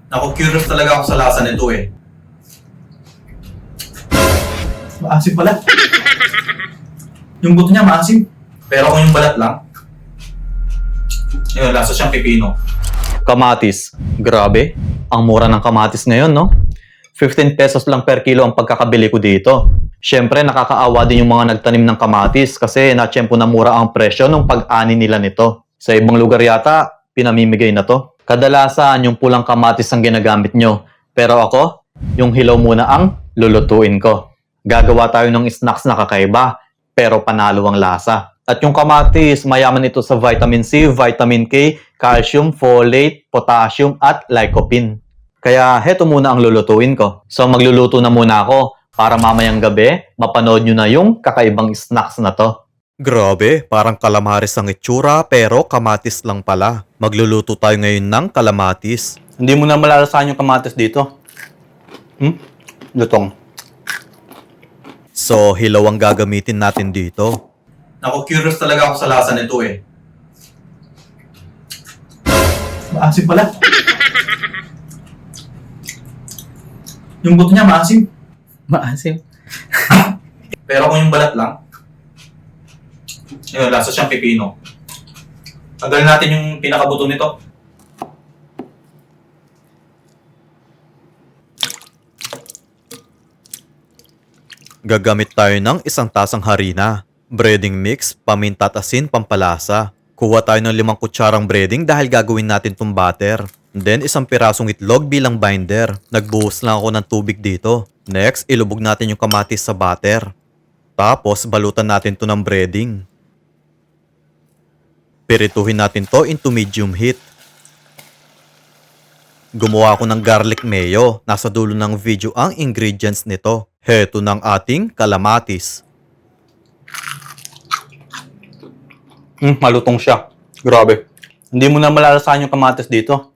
Ako, curious talaga ako sa lasa nito eh. Maasim pala. Yung buto niya maasim. Pero kung yung balat lang, yun, lasa siyang pipino. Kamatis. Grabe. Ang mura ng kamatis ngayon, no? 15 pesos lang per kilo ang pagkakabili ko dito. Siyempre, nakakaawa din yung mga nagtanim ng kamatis kasi natsyempo na mura ang presyo nung pag-ani nila nito. Sa ibang lugar yata, pinamimigay na to. Kadalasan, yung pulang kamatis ang ginagamit nyo. Pero ako, yung hilaw muna ang lulutuin ko. Gagawa tayo ng snacks na kakaiba, pero panalo ang lasa. At yung kamatis, mayaman ito sa vitamin C, vitamin K, calcium, folate, potassium, at lycopene. Kaya heto muna ang lulutuin ko. So magluluto na muna ako para mamayang gabi, mapanood nyo na yung kakaibang snacks na to. Grabe, parang kalamaris ang itsura pero kamatis lang pala. Magluluto tayo ngayon ng kalamatis. Hindi mo na malalasahan yung kamatis dito. Lutong. So, hilaw ang gagamitin natin dito. Ako, curious talaga ako sa lasa nito eh. Maasim pala. Yung buto niya maasim. Maasim. Pero kung yung balat lang, yun, lasa siyang pipino. Tanggalin natin yung pinakabuto nito. Gagamit tayo ng 1 tasang harina, breading mix, paminta at asin pampalasa. Kuha tayo ng 5 kutsarang breading dahil gagawin natin tong butter. Then 1 pirasong itlog bilang binder. Nagbuhos lang ako ng tubig dito. Next, ilubog natin yung kamatis sa butter. Tapos balutan natin to ng breading. Pirituhin natin to into medium heat. Gumawa ako ng garlic mayo. Nasa dulo ng video ang ingredients nito. Heto ng ating kalamatis. Malutong siya. Grabe. Hindi mo na malalasahan yung kamatis dito.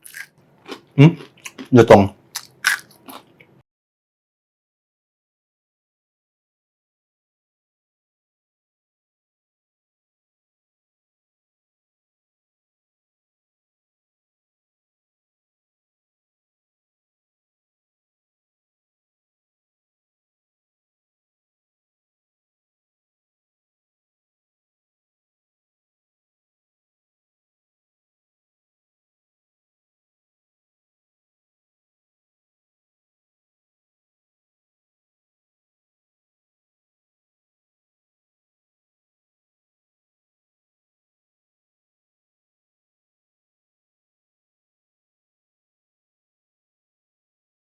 Lutong.